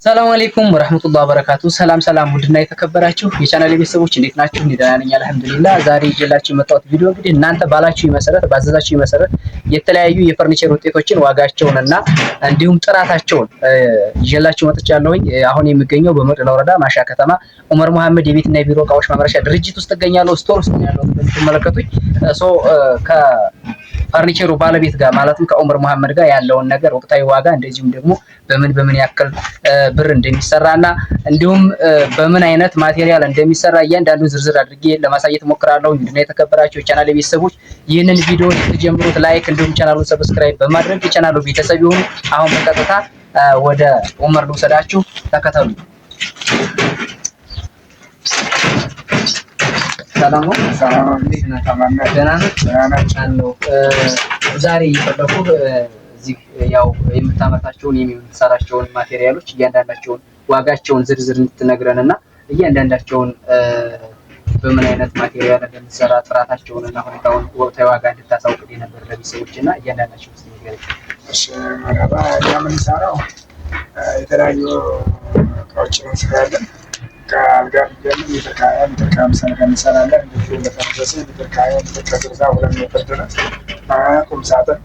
ሰላም አለይኩም ወራህመቱላሂ ወበረካቱ። ሰላም ውድና የተከበራችሁ የቻናሌ ቤተሰቦች እንዴት ናችሁ? እኔ ደህና ነኝ አልሐምዱሊላህ። ዛሬ ይዤላችሁ የመጣሁት ቪዲዮ እንግዲህ እናንተ ባላችሁ መሰረት ባዘዛችሁ መሰረት የተለያዩ የፈርኒቸር ውጤቶችን ዋጋቸውንና እንዲሁም ጥራታቸውን ይዤላችሁ መጥቻለሁኝ። አሁን የሚገኘው በመቅደላ ወረዳ ማሻ ከተማ ዑመር መሐመድ የቤትና የቢሮ እቃዎች ማምረቻ ድርጅት ውስጥ እገኛለሁ። ስቶር ውስጥ ነው ያለሁት እንደምትመለከቱኝ። ፈርኒቸሩ ባለቤት ጋር ማለትም ከዑመር መሐመድ ጋር ያለውን ነገር ወቅታዊ ዋጋ እንደዚሁም ደግሞ በምን ያክል ብር እንደሚሰራና እንዲሁም በምን አይነት ማቴሪያል እንደሚሰራ እያንዳንዱን ዝርዝር አድርጌ ለማሳየት ሞክራለሁ። እንግዲህ የተከበራችሁ የቻናሌ ቤተሰቦች ይህንን ቪዲዮ ስትጀምሩት ላይክ እንዲሁም ቻናሉን ሰብስክራይብ በማድረግ የቻናሉ ቤተሰብ ይሁኑ። አሁን በቀጥታ ወደ ዑመር ልውሰዳችሁ፣ ተከተሉ። ሰላም ነው። እንዴት ነህ? ደህና ነህ? ዛሬ የፈለኩህ እዚህ ያው የምታመርታቸውን የምትሰራቸውን ማቴሪያሎች እያንዳንዳቸውን ዋጋቸውን ዝርዝር እንድትነግረንና እያንዳንዳቸውን በምን አይነት ማቴሪያል እንደምትሰራ ጥራታቸውንና ሁኔታውን ወቅታዊ ዋጋ እንድታሳውቅልኝ ነበር ለቤተሰቦችና እያንዳንዳቸውን ስለሚገርም። እሺ መረባ የምንሰራው የተለያዩ እቃዎችን እንሰራለን። ከአልጋ ጀምሮ ሜትር ከ20 ሜትር ከ50 እንሰራለን። እንደተመሰለ ሜትር ከ20 ሜትር ከ60 2 ሜትር ድረስ ቁም ሳጥን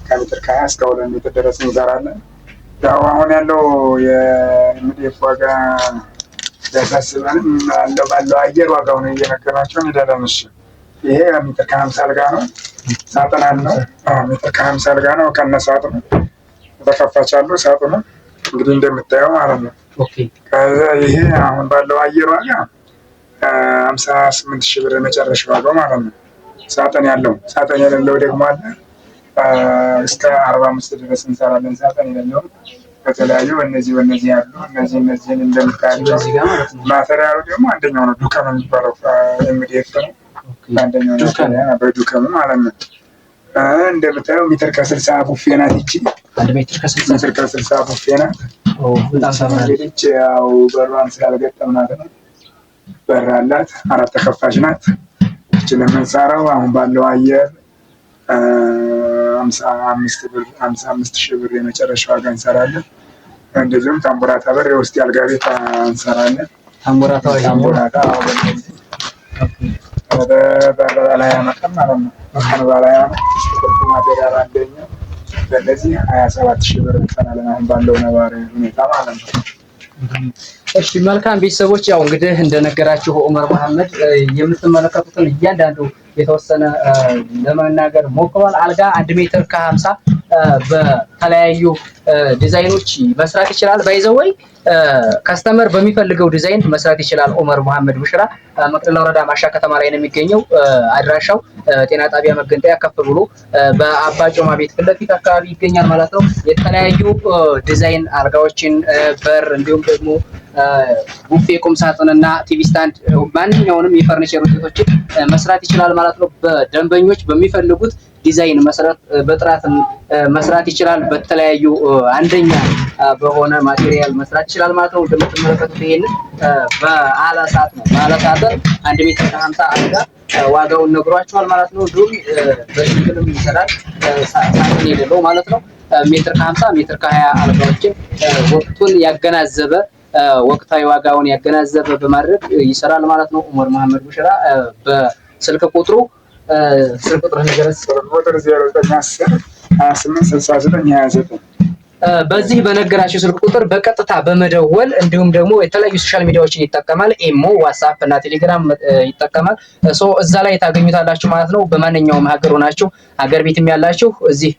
ከሜትር ከ20 እስከ 2 ሜትር ድረስ እንሰራለን። ያው አሁን ያለው የምድፍ ዋጋ ያሳስበንም ባለው አየር ዋጋውን እየነገርናቸው እንሄዳለን። እሺ ይሄ ሜትር ከ50 አልጋ ነው። ሳጥን አለው ሜትር ከ50 አልጋ ነው። ከነሳጥኑ ተከፋች አለው ሳጥኑ እንግዲህ እንደምታየው ማለት ነው። ይሄ አሁን ባለው አየር ዋጋ 58,000 ብር የመጨረሻ ዋጋው ማለት ነው። ሳጥን ያለው ሳጥን የሌለው ደግሞ አለ እስከ 45 ድረስ እንሰራለን። ሳጥን የሌለው ከተለያዩ እነዚህ ያሉ እነዚህን እንደምታያቸው ማቴሪያሉ ደግሞ አንደኛው ነው ዱከም የሚባለው ኤምዲኤፍ ነው። አንደኛው ነው በዱከም ማለት ነው። እንደምታየው ሜትር ከ60 ቡፌ ናት። ይቺ ሜትር ከ60 ቡፌ ናት። እንግዲህ ያው በሯን ስላልገጠምናት ነው። በር አላት፣ 4 ተከፋች ናት። ይችን የምንሰራው አሁን ባለው አየር 55,000 ብር የመጨረሻ ዋጋ እንሰራለን። እንደዚሁም ታምቡራታ በር የውስጥ ያልጋ ቤት እንሰራለን። ታምቡራታ በላይ ያመጣም ማለት ነው። በላይ ያመጣ ማቴሪያል አንደኛ በእነዚህ 27,000 ብር እንሰራለን አሁን ባለው ነባራዊ ሁኔታ ማለት ነው። እሺ መልካም ቤተሰቦች፣ ያው እንግዲህ እንደነገራችሁ ዑመር መሐመድ የምትመለከቱትን እያንዳንዱ የተወሰነ ለመናገር ሞክሯል። አልጋ 1 ሜትር ከ50 በተለያዩ ዲዛይኖች መስራት ይችላል። ባይዘወይ ከስተመር በሚፈልገው ዲዛይን መስራት ይችላል። ዑመር መሐመድ ቡሽራ መቅደላ ወረዳ ማሻ ከተማ ላይ ነው የሚገኘው። አድራሻው ጤና ጣቢያ መገንጠያ ከፍ ብሎ በአባጮማ ቤት ፊት ለፊት አካባቢ ይገኛል ማለት ነው። የተለያዩ ዲዛይን አልጋዎችን በር እንዲሁም ደግሞ ቡፌ ቁም ሳጥንና ቲቪ ስታንድ ማንኛውንም የፈርኒቸር ውጤቶችን መስራት ይችላል ማለት ነው። በደንበኞች በሚፈልጉት ዲዛይን መሰረት በጥራት መስራት ይችላል። በተለያዩ አንደኛ በሆነ ማቴሪያል መስራት ይችላል ማለት ነው። እንደምትመለከቱት ይሄንን በአለሳት ነው። በአለሳት 1 ሜትር ከ50 አልጋ ዋጋውን ነግሯቸዋል ማለት ነው። እንዲሁም በሲንግልም ይሰራል ሳጥን የሌለው ማለት ነው። ሜትር ከ50 ሜትር ከ20 አልጋዎችን ወቅቱን ያገናዘበ ወቅታዊ ዋጋውን ያገናዘበ በማድረግ ይሰራል ማለት ነው። ዑመር መሐመድ ቡሽራ በስልክ ቁጥሩ ነገረስ ቁጥር 0910 28 69 29 በዚህ በነገራችሁ ስልክ ቁጥር በቀጥታ በመደወል እንዲሁም ደግሞ የተለያዩ ሶሻል ሚዲያዎችን ይጠቀማል። ኢሞ፣ ዋትስአፕ እና ቴሌግራም ይጠቀማል። እዛ ላይ ታገኙታላችሁ ማለት ነው። በማንኛውም ሀገር ሆናችሁ ሀገር ቤትም ያላችሁ እዚህ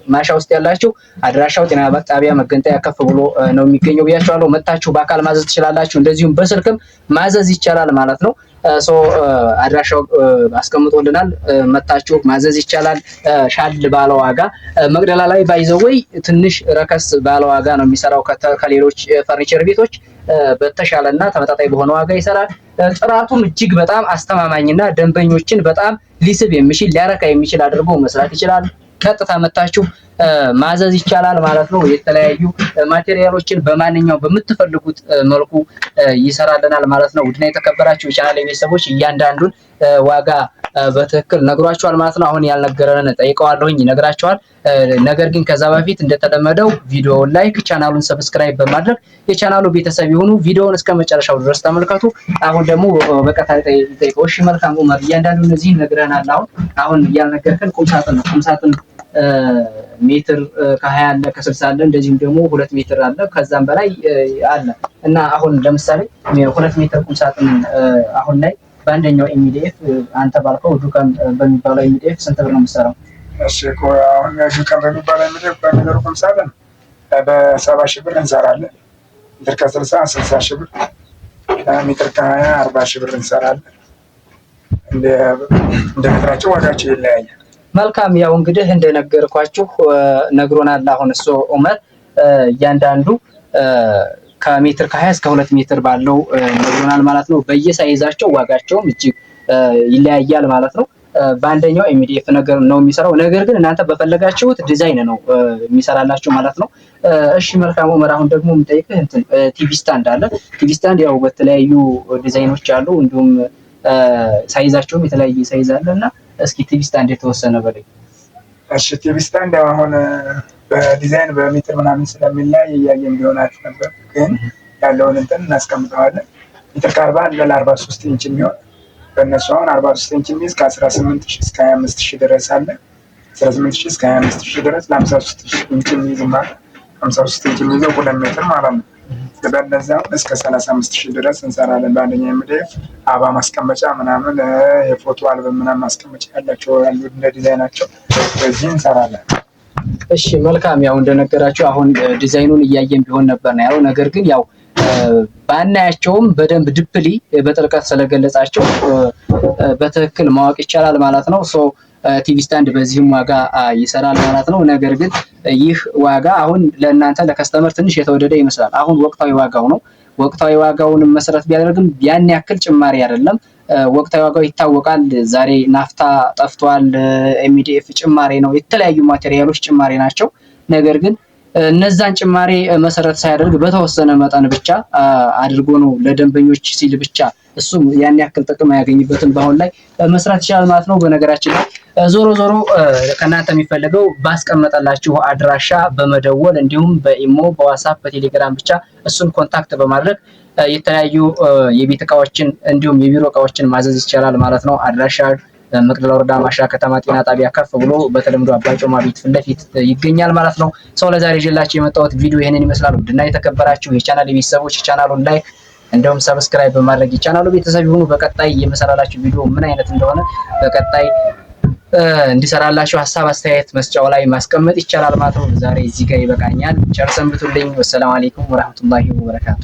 ማሻ ውስጥ ያላችሁ አድራሻው ጤና ጣቢያ መገንጠያ ከፍ ብሎ ነው የሚገኘው ብያችኋለሁ። መታችሁ በአካል ማዘዝ ትችላላችሁ። እንደዚሁም በስልክም ማዘዝ ይቻላል ማለት ነው። አድራሻው አስቀምጦልናል። መታችሁ ማዘዝ ይቻላል። ሻል ባለ ዋጋ መቅደላ ላይ ባይዘወይ ትንሽ ረከስ ባለ ዋጋ ነው የሚሰራው ከሌሎች ፈርኒቸር ቤቶች በተሻለና ተመጣጣኝ በሆነ ዋጋ ይሰራል። ጥራቱም እጅግ በጣም አስተማማኝና ደንበኞችን በጣም ሊስብ የሚችል ሊያረካ የሚችል አድርጎ መስራት ይችላል። ቀጥታ መታችሁ ማዘዝ ይቻላል ማለት ነው። የተለያዩ ማቴሪያሎችን በማንኛው በምትፈልጉት መልኩ ይሰራልናል ማለት ነው። ውድና የተከበራችሁ የቻናሌ ቤተሰቦች እያንዳንዱን ዋጋ በትክክል ነግሯችኋል ማለት ነው። አሁን ያልነገረን ጠይቀዋለሁኝ ይነግራችኋል። ነገር ግን ከዛ በፊት እንደተለመደው ቪዲዮውን ላይክ፣ ቻናሉን ሰብስክራይብ በማድረግ የቻናሉ ቤተሰብ ይሁኑ። ቪዲዮውን እስከ መጨረሻው ድረስ ተመልከቱ። አሁን ደግሞ በቀጥታ ጠይቀው። እሺ መልካም ኡመር፣ እያንዳንዱ እነዚህ ነግረናል። አሁን ያልነገርከን ቁምሳጥን ነው። ቁምሳጥን ሜትር ከ20 አለ ከ60 አለ፣ እንደዚሁም ደግሞ 2 ሜትር አለ ከዛም በላይ አለ እና አሁን ለምሳሌ 2 ሜትር ቁምሳጥን አሁን ላይ በአንደኛው ኤምዲኤፍ አንተ ባልከው ዱከም በሚባለው ኤምዲኤፍ ስንት ብር ነው የምትሰራው? እሺ አሁን ዱከም በሚባለው ኤምዲኤፍ በሚለው ቁምሳጥን በ70 ሺህ ብር እንሰራለን። ሜትር ከ60 60 ሺህ ብር፣ ሜትር ከ20 40 ሺህ ብር እንሰራለን። እንደ ሜትራቸው ዋጋቸው ይለያያል። መልካም ያው እንግዲህ እንደነገርኳችሁ ነግሮናል። አሁን እሱ ኡመር እያንዳንዱ ከሜትር ከ20 እስከ 2 ሜትር ባለው ነግሮናል ማለት ነው። በየሳይዛቸው ዋጋቸውም እጅግ ይለያያል ማለት ነው። በአንደኛው ኤምዲኤፍ ነገር ነው የሚሰራው። ነገር ግን እናንተ በፈለጋችሁት ዲዛይን ነው የሚሰራላችሁ ማለት ነው። እሺ መልካም ኡመር፣ አሁን ደግሞ የምጠይቅህ ቲቪ ስታንድ አለ። ቲቪ ስታንድ ያው በተለያዩ ዲዛይኖች አሉ፣ እንዲሁም ሳይዛቸውም የተለያየ ሳይዝ አለ እና እስኪ ቲቪ ስታንድ የተወሰነ በላይ። እሺ ቲቪ ስታንድ አሁን በዲዛይን በሜትር ምናምን ስለሚለያይ እያየን ቢሆናችሁ ነበር፣ ግን ያለውን እንትን እናስቀምጠዋለን። ሜትር ከ40 ለ43 ኢንች የሚሆን በእነሱ አሁን 43 ኢንች የሚይዝ ከ18000 እስከ 25000 ድረስ አለ። 18000 እስከ 25000 ድረስ ለ53000 ኢንች የሚይዝ ማለት 53 ኢንች የሚይዘው 2 ሜትር ማለት ነው። በእነዚያው እስከ 35000 ድረስ እንሰራለን። በአንደኛ ኤምዲኤፍ አበባ ማስቀመጫ ምናምን የፎቶ አልበም ምናምን ማስቀመጫ ያላቸው ያሉ እንደ ዲዛይናቸው በዚህ እንሰራለን። እሺ መልካም ያው እንደነገራችሁ አሁን ዲዛይኑን እያየን ቢሆን ነበር ነው ያለው። ነገር ግን ያው ባናያቸውም በደንብ ድፕሊ በጥልቀት ስለገለጻቸው በትክክል ማወቅ ይቻላል ማለት ነው። ቲቪ ስታንድ በዚህም ዋጋ ይሰራል ማለት ነው። ነገር ግን ይህ ዋጋ አሁን ለእናንተ ለከስተመር ትንሽ የተወደደ ይመስላል። አሁን ወቅታዊ ዋጋው ነው። ወቅታዊ ዋጋውን መሰረት ቢያደርግም ያን ያክል ጭማሪ አይደለም። ወቅታዊ ዋጋው ይታወቃል። ዛሬ ናፍታ ጠፍቷል፣ ኤምዲኤፍ ጭማሪ ነው፣ የተለያዩ ማቴሪያሎች ጭማሪ ናቸው። ነገር ግን እነዛን ጭማሪ መሰረት ሳያደርግ በተወሰነ መጠን ብቻ አድርጎ ነው ለደንበኞች ሲል ብቻ እሱም ያን ያክል ጥቅም ያገኝበትን በአሁን ላይ መስራት ይችላል ማለት ነው። በነገራችን ላይ ዞሮ ከእናንተ የሚፈልገው ባስቀመጠላችሁ አድራሻ በመደወል እንዲሁም በኢሞ፣ በዋትስአፕ፣ በቴሌግራም ብቻ እሱን ኮንታክት በማድረግ የተለያዩ የቤት እቃዎችን እንዲሁም የቢሮ እቃዎችን ማዘዝ ይቻላል ማለት ነው። አድራሻ መቅደላ ወረዳ ማሻ ከተማ ጤና ጣቢያ ከፍ ብሎ በተለምዶ አባጮማ ቤት ፊት ለፊት ይገኛል ማለት ነው። ለዛሬ ይዤላችሁ የመጣሁት ቪዲዮ ይሄንን ይመስላል። ውድና የተከበራችሁ የቻናል ቤተሰቦች ቻናሉን ላይክ እንደውም ሰብስክራይብ በማድረግ የቻናሉ ቤተሰብ ይሁኑ። በቀጣይ የምሰራላችሁ ቪዲዮ ምን አይነት እንደሆነ በቀጣይ እንዲሰራላችሁ ሀሳብ አስተያየት መስጫው ላይ ማስቀመጥ ይቻላል ማለት ነው። ዛሬ እዚህ ጋር ይበቃኛል። ቸር ሰንብቱልኝ። ወሰላሙ አለይኩም ወራህመቱላሂ ወበረካቱ።